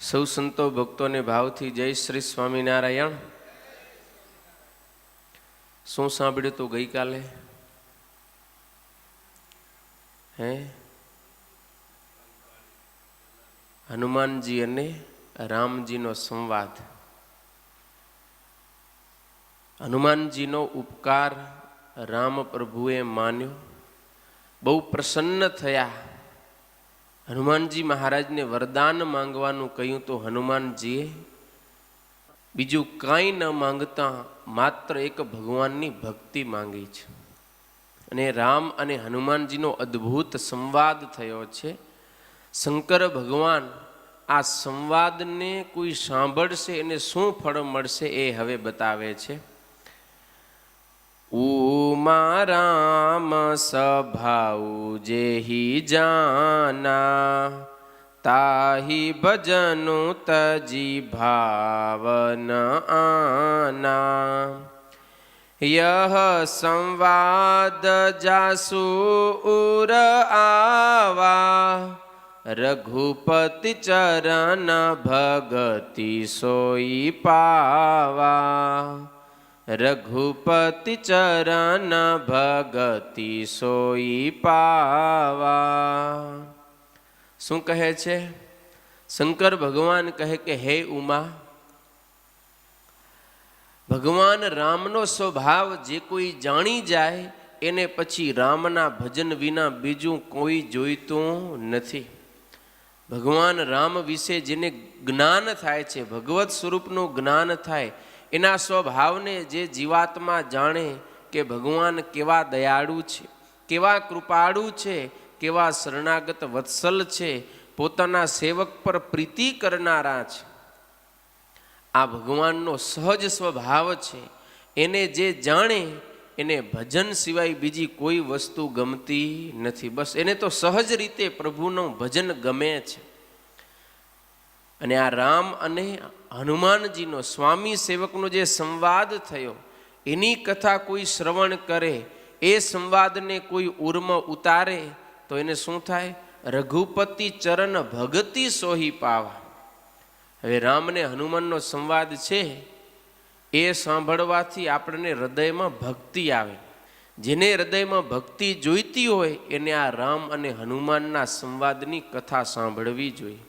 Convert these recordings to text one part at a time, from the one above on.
સૌ સંતો ભક્તોને ભાવથી જય શ્રી સ્વામિનારાયણ. શું સાંભળ્યું તું ગઈકાલે? હનુમાનજી અને રામજીનો સંવાદ. હનુમાનજીનો ઉપકાર રામ પ્રભુએ માન્યો, બહુ પ્રસન્ન થયા. હનુમાનજી મહારાજને વરદાન માંગવાનું કહ્યું તો હનુમાનજીએ બીજું કાંઈ ન માંગતા માત્ર એક ભગવાનની ભક્તિ માંગી છે. અને રામ અને હનુમાનજીનો અદ્ભુત સંવાદ થયો છે. શંકર ભગવાન આ સંવાદને કોઈ સાંભળશે એને શું ફળ મળશે એ હવે બતાવે છે. ઉમા રામ સભાઉ જેહી જાના, તાહી ભજનું તજી ભાવન આના. યહ સંવાદ જાસુ ઉર આવા, રઘુપતિ ચરણ ભગતિ સોઈ પાવા. રઘુપતિ ચરણ ભગતિ સોઈ પાવા. શું કહે છે? શંકર ભગવાન કહે કે હે ઉમા, ભગવાન રામનો સ્વભાવ જે કોઈ જાણી જાય એને પછી રામના ભજન વિના બીજું કોઈ જોઈતું નથી. ભગવાન રામ વિશે જેને જ્ઞાન થાય છે, ભગવત સ્વરૂપનું જ્ઞાન થાય, એના સ્વભાવને જે જીવાત્મા જાણે કે ભગવાન કેવા દયાળુ છે, કેવા કૃપાળુ છે, કેવા શરણાગત વત્સલ છે, પોતાના સેવક પર પ્રીતિ કરનારા છે, આ ભગવાનનો સહજ સ્વભાવ છે. એને જે જાણે એને ભજન સિવાય બીજી કોઈ વસ્તુ ગમતી નથી. બસ એને તો સહજ રીતે પ્રભુનું ભજન ગમે છે. અને આ રામ અને હનુમાનજીનો સ્વામી સેવકનો જે સંવાદ થયો એની કથા કોઈ શ્રવણ કરે, એ સંવાદને કોઈ ઉર્મ ઉતારે તો એને શું થાય? રઘુપતિ ચરણ ભગતિ સોહી પાવા. હવે રામ ને હનુમાનનો સંવાદ છે એ સાંભળવાથી આપણને હૃદયમાં ભક્તિ આવે. જેને હૃદયમાં ભક્તિ જોઈતી હોય એને આ રામ અને હનુમાનના સંવાદની કથા સાંભળવી જોઈએ.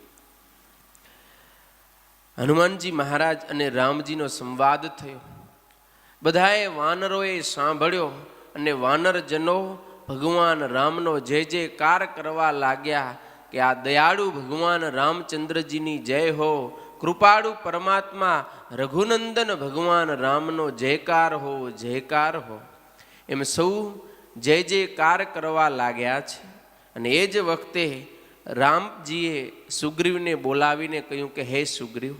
હનુમાનજી મહારાજ અને રામજીનો સંવાદ થયો. બધાએ વાનરોએ સાંભળ્યો અને વાનરજનો ભગવાન રામનો જય જયકાર કરવા લાગ્યા કે આ દયાળુ ભગવાન રામચંદ્રજીની જય હો, કૃપાળુ પરમાત્મા રઘુનંદન ભગવાન રામનો જયકાર હો, જયકાર હો. એમ સૌ જય જયકાર કરવા લાગ્યા છે. અને એ જ વખતે રામજીએ સુગ્રીવને બોલાવીને કહ્યું કે હે સુગ્રીવ,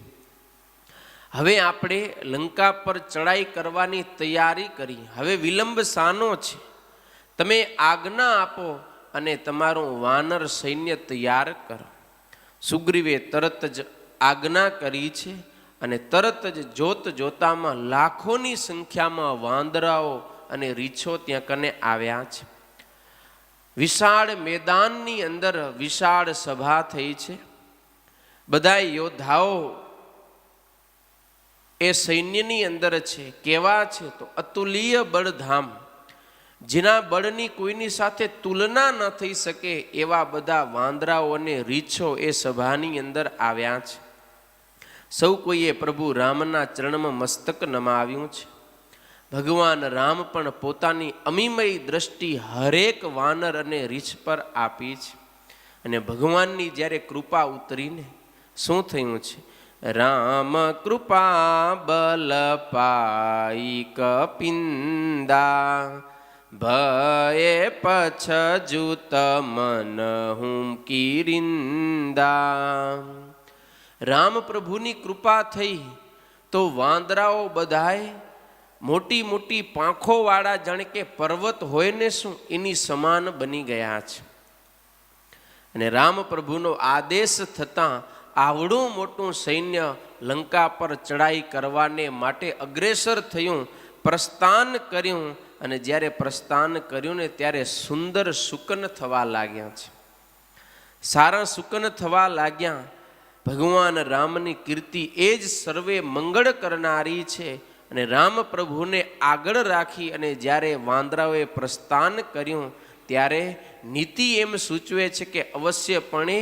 હવે આપણે લંકા પર ચડાઈ કરવાની તૈયારી કરી. હવે વિલંબ શાનો છે? તમે આજ્ઞા આપો અને તમારું વાનર સૈન્ય તૈયાર કરો. સુગ્રીવે તરત જ આજ્ઞા કરી છે. અને તરત જ જોત જોતામાં લાખોની સંખ્યામાં વાંદરાઓ અને રીછો ત્યાં કને આવ્યા છે. વિશાળ મેદાનની અંદર વિશાળ સભા થઈ છે. બધા યોદ્ધાઓ એ સૈન્યની અંદર છે. કેવા છે તો અતુલ્ય બળધામ, જેના બળની કોઈની સાથે તુલના ન થઈ શકે એવા બધા વાંદરાઓ અને રીછો એ સભાની અંદર આવ્યા છે. સૌ કોઈએ પ્રભુ રામના ચરણમાં મસ્તક નમાવ્યું છે. ભગવાન રામ પણ પોતાની અમીમય દ્રષ્ટિ હરેક વાનર અને રીછ પર આપી છે. અને ભગવાનની જ્યારે કૃપા ઉતરીને શું થયું છે? રામ કૃપા બલ પાઈ કપિંદા, ભયે પછજુત મન હું કિરિંદા. રામ પ્રભુની કૃપા થઈ તો વાંદરાઓ બધાએ મોટી મોટી પાંખોવાળા જાણે કે પર્વત હોય ને શું એની સમાન બની ગયા છે. અને રામ પ્રભુનો આદેશ થતાં આવડું મોટું સૈન્ય લંકા પર ચડાઈ કરવાને માટે અગ્રેસર થયું, પ્રસ્થાન કર્યું. અને જ્યારે પ્રસ્થાન કર્યું ને ત્યારે સુંદર સુકન થવા લાગ્યા છે. સારા સુકન થવા લાગ્યા. ભગવાન રામની કીર્તિ એ જ સર્વે મંગળ કરનારી છે. અને રામ પ્રભુને આગળ રાખી અને જ્યારે વાંદરાઓએ પ્રસ્થાન કર્યું ત્યારે નીતિ એમ સૂચવે છે કે અવશ્યપણે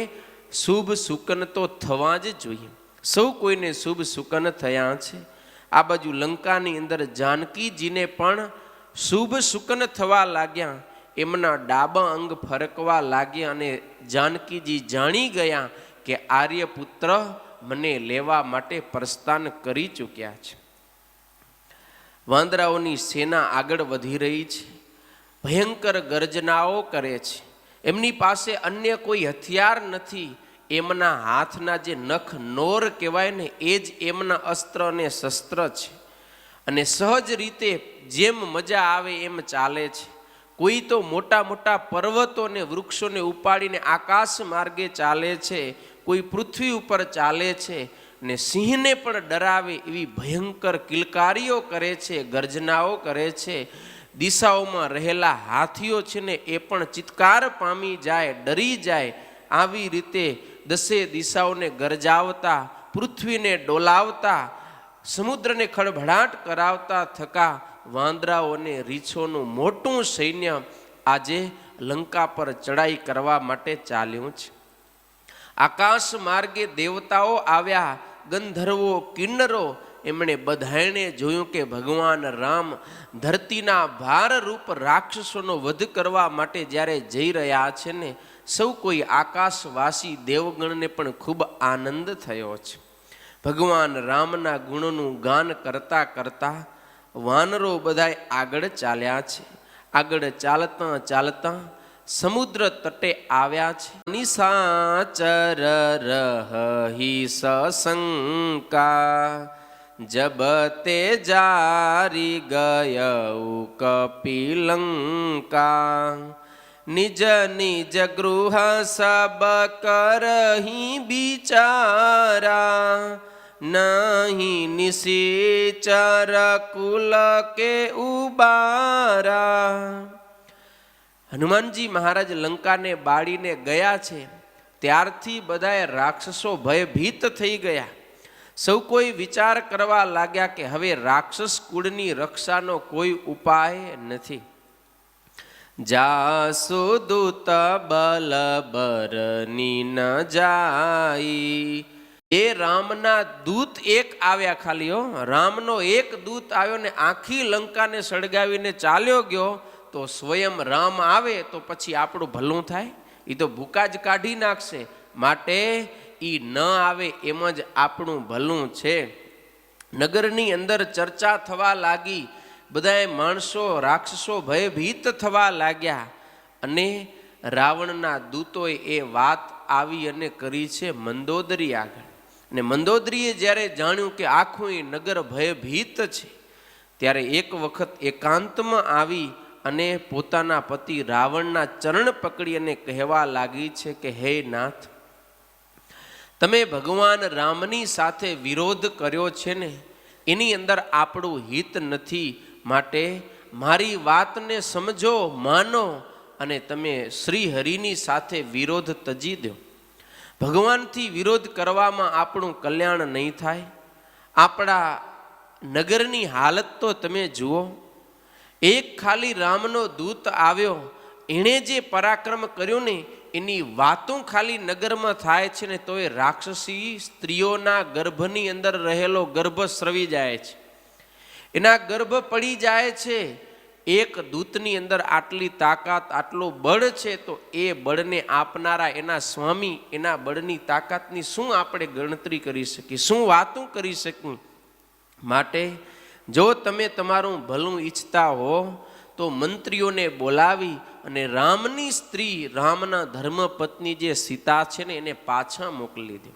શુભ સુકન તો થવા જ જોઈએ. સૌ કોઈને શુભ સુકન થયા છે. આ બાજુ લંકાની અંદર જાનકીજીને પણ શુભ સુકન થવા લાગ્યા. એમના ડાબા અંગ ફરકવા લાગ્યા અને જાનકીજી જાણી ગયા કે આર્યપુત્ર મને લેવા માટે પ્રસ્થાન કરી ચૂક્યા છે. વાંદરાઓની સેના આગળ વધી રહી છે. ભયંકર ગર્જનાઓ કરે છે. એમની પાસે અન્ય કોઈ હથિયાર નથી. એમના હાથના જે નખ નોર કહેવાય ને એ જ એમના અસ્ત્ર અને શસ્ત્ર છે. અને સહજ રીતે જેમ મજા આવે એમ ચાલે છે. કોઈ તો મોટા મોટા પર્વતો અને વૃક્ષોને ઉપાડીને આકાશ માર્ગે ચાલે છે. કોઈ પૃથ્વી ઉપર ચાલે છે. ને સિંહને પણ ડરાવે એવી ભયંકર કિલકારીઓ કરે છે, ગર્જનાઓ કરે છે. દિશાઓમાં રહેલા હાથીઓ છે ને એ પણ ચિત્કાર પામી જાય, ડરી જાય. આવી રીતે દસે દિશાઓને ગરજાવતા, પૃથ્વીને ડોલાવતા, સમુદ્રને ખળભળાટ કરાવતા થકા વાંદરાઓને રીછોનું મોટું સૈન્ય આજે લંકા પર ચડાઈ કરવા માટે ચાલ્યું છે. આકાશ માર્ગે દેવતાઓ આવ્યા, ગંધર્વો, કિન્નરો. એમણે બધાને જોયું કે ભગવાન રામ ધરતીના ભારરૂપ રાક્ષસોનો વધ કરવા માટે જ્યારે જઈ રહ્યા છે ને, સૌ કોઈ આકાશવાસી દેવગણને પણ ખૂબ આનંદ થયો છે. ભગવાન રામના ગુણોનું ગાન કરતા કરતા વાનરો બધા આગળ ચાલ્યા છે. આગળ ચાલતા ચાલતા સમુદ્ર તટે આવ્યા છે. નિશાચર રહી સશંકા, જબ તે જારી ગયઉ કપિલંકા. નિજ નિજ ગૃહ સબ કરહી બિચારા, નહીં નિશિચર કુલ કે ઉબારા. હનુમાનજી મહારાજ લંકાને બાળીને ગયા છે ત્યારથી બધાએ રાક્ષસો ભયભીત થઈ ગયા. સૌ કોઈ વિચાર કરવા લાગ્યા કે હવે રાક્ષસ કુળની રક્ષાનો કોઈ ઉપાય નથી. જાસુ દૂત બલ બરની ન જાય. એ રામના દૂત એક આવ્યા, ખાલી રામનો એક દૂત આવ્યો ને આખી લંકાને સળગાવીને ચાલ્યો ગયો. તો સ્વયં રામ આવે તો પછી આપણું ભલું થાય? એ તો ભૂકા જ કાઢી નાખશે. માટે એ ન આવે એમ જ આપણું ભલું છે. નગરની અંદર ચર્ચા થવા લાગી. બધાએ માણસો, રાક્ષસો ભયભીત થવા લાગ્યા. અને રાવણના દૂતોએ એ વાત આવી અને કરી છે મંદોદરી આગળ. અને મંદોદરીએ જ્યારે જાણ્યું કે આખું એ નગર ભયભીત છે, ત્યારે એક વખત એકાંતમાં આવી અને પોતાના પતિ રાવણના ચરણ પકડી અને કહેવા લાગી છે કે હે નાથ, તમે ભગવાન રામની સાથે વિરોધ કર્યો છે ને, એની અંદર આપણું હિત નથી. માટે મારી વાતને સમજો, માનો અને તમે શ્રી હરિની સાથે વિરોધ તજી દો. ભગવાનથી વિરોધ કરવામાં આપણું કલ્યાણ નહીં થાય. આપણા નગરની હાલત તો તમે જુઓ. એક ખાલી રામનો દૂત આવ્યો, એણે જે પરાક્રમ કર્યું ને એની વાતો ખાલી નગરમાં થાય છે ને, તો એ રાક્ષસી સ્ત્રીઓના ગર્ભની અંદર રહેલો ગર્ભ સ્રવી જાય છે, એના ગર્ભ પડી જાય છે. એક દૂતની અંદર આટલી તાકાત, આટલું બળ છે, તો એ બળને આપનારા એના સ્વામી, એના બળની તાકાતની શું આપણે ગણતરી કરી શકીએ, શું વાતું કરી શકીએ? માટે જો તમે તમારું ભલું ઈચ્છતા હો તો મંત્રીઓને બોલાવી અને રામની સ્ત્રી, રામના ધર્મપત્ની જે સીતા છે ને, એને પાછા મોકલી દે.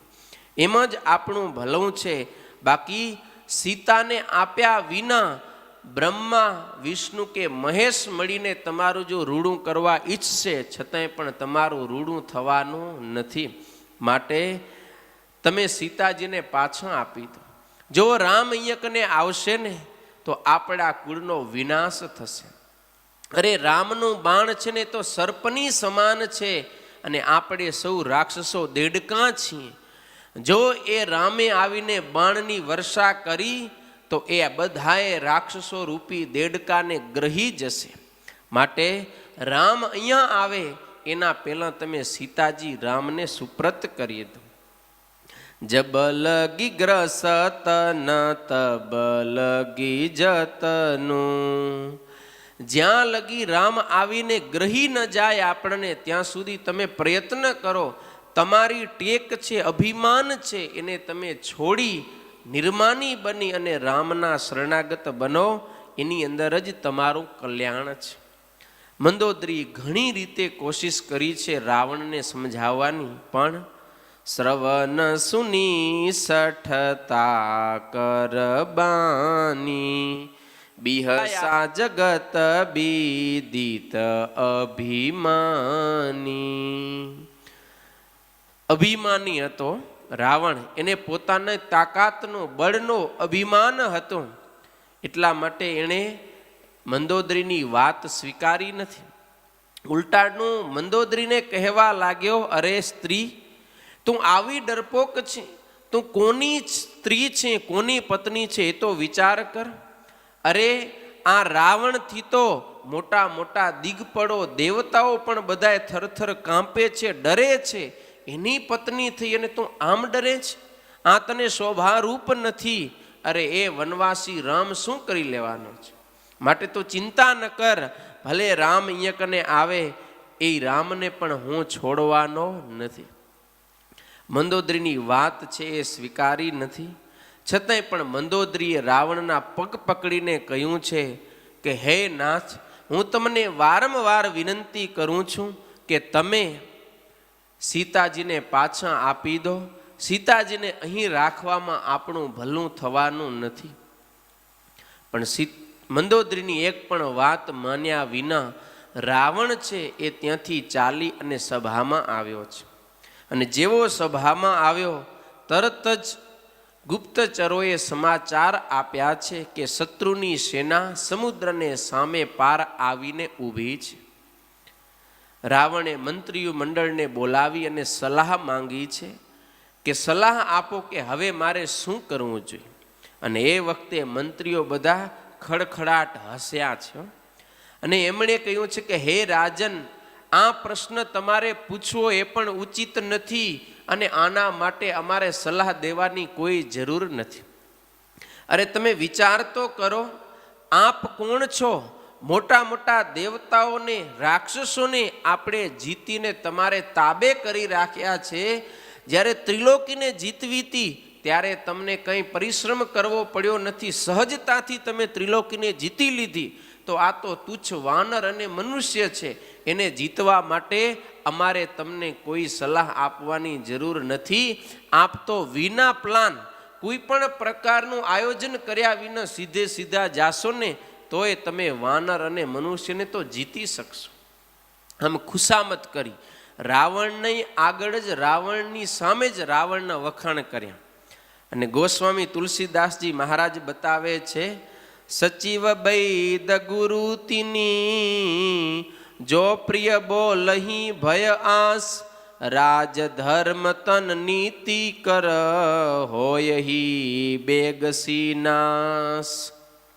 એમ જ આપણું ભલું છે. બાકી સીતાને આપ્યા વિના બ્રહ્મા, વિષ્ણુ કે મહેશ મળીને તમારું જો રૂડું કરવા ઈચ્છશે, છતાંય પણ તમારું રૂડું થવાનું નથી. માટે તમે સીતાજીને પાછા આપી દો. જો રામ અહીંયા કને આવશે ને તો આપણા કુળનો વિનાશ થશે. અરે રામનું બાણ છે ને તો સર્પની સમાન છે, અને આપણે સૌ રાક્ષસો દેડકા છીએ. જો એ રામે આવીને બાણની વર્ષા કરી તો એ બધાએ રાક્ષસો રૂપી દેડકાને ગ્રહી જશે. માટે રામ અહીંયા આવે એના પહેલાં તમે સીતાજી રામને સુપ્રત કરી દો. જબ લગી ગ્રસત ન તબ લગી જતનું. જ્યાં લગી રામ આવીને ગ્રહી ન જાય આપણને ત્યાં સુધી તમે પ્રયત્ન કરો. તમારી ટેક છે, અભિમાન છે, એને તમે છોડી નિર્માની બની અને રામના શરણાગત બનો. એની અંદર જ તમારું કલ્યાણ છે. મંદોદરી ઘણી રીતે કોશિશ કરી છે રાવણને સમજાવવાની, પણ શ્રવણ સુની સઠતા કરબાની બિહસા જગત બીદિત અભિમાની. અભિમાની હતો રાવણ, એને પોતાના તાકાતનો બળનો અભિમાન હતો. એટલા માટે એણે મંદોદરીની વાત સ્વીકારી નથી. ઉલટાનું મંદોદરીને કહેવા લાગ્યો, અરે સ્ત્રી, તું આવી ડરપોક છે, તું કોની સ્ત્રી છે, કોની પત્ની છે એ તો વિચાર કર. અરે આ રાવણથી તો મોટા મોટા દિગ્પળો દેવતાઓ પણ બધાએ થરથર કાંપે છે, ડરે છે. એની પત્ની થઈ અને તું આમ ડરે છે? આ તને શોભારૂપ નથી. અરે એ વનવાસી રામ શું કરી લેવાનો છે? માટે તો ચિંતા ન કર. ભલે રામ અહીંયા કને આવે, એ રામને પણ હું છોડવાનો નથી. મંદોદરીની વાત છે એ સ્વીકારી નથી. છતાંય પણ મંદોદરીએ રાવણના પગ પકડીને કહ્યું છે કે હે નાથ, હું તમને વારંવાર વિનંતી કરું છું કે તમે સીતાજીને પાછા આપી દો. સીતાજીને અહીં રાખવામાં આપણું ભલું થવાનું નથી. પણ મંદોદરીની એક પણ વાત માન્યા વિના રાવણ છે એ ત્યાંથી ચાલી અને સભામાં આવ્યો છે. અને જેવો સભામાં આવ્યો તરત જ ગુપ્તચરોએ સમાચાર આપ્યા છે કે શત્રુની સેના સમુદ્રને સામે પાર આવીને ઊભી છે. રાવણે મંત્રીઓ મંડળને બોલાવી અને સલાહ માંગી છે કે સલાહ આપો કે હવે મારે શું કરવું જોઈએ. અને એ વખતે મંત્રીઓ બધા ખડખડાટ હસ્યા છે અને એમણે કહ્યું છે કે હે રાજન, આ પ્રશ્ન તમારે પૂછવો એ પણ ઉચિત નથી અને આના માટે અમારે સલાહ દેવાની કોઈ જરૂર નથી. અરે તમે વિચાર તો કરો, આપ કોણ છો? મોટા મોટા દેવતાઓને, રાક્ષસોને આપણે જીતીને તમારે તાબે કરી રાખ્યા છે. જ્યારે ત્રિલોકીને જીતવી હતી ત્યારે તમને કંઈ પરિશ્રમ કરવો પડ્યો નથી. સહજતાથી તમે ત્રિલોકીને જીતી લીધી. તો આ તો તુચ્છ વાનર અને મનુષ્ય છે. એને જીતવા માટે અમારે તમને કોઈ સલાહ આપવાની જરૂર નથી. આપ તો વિના પ્લાન, કોઈ પણ પ્રકારનું આયોજન કર્યા વિના સીધે સીધા જાશો ને તોય તમે વાનર અને મનુષ્યને તો જીતી શકશો. આમ ખુશામત કરી. રાવણની આગળ જ, રાવણની સામે જ રાવણના વખાણ કર્યા. અને ગોસ્વામી તુલસીદાસજી મહારાજ બતાવે છે, સચિવ બૈદ ગુરુ તિની જો પ્રિય બોલહી ભય આસ રાજ ધર્મ તન નીતિ કર હોય હી બેગસી નાસ.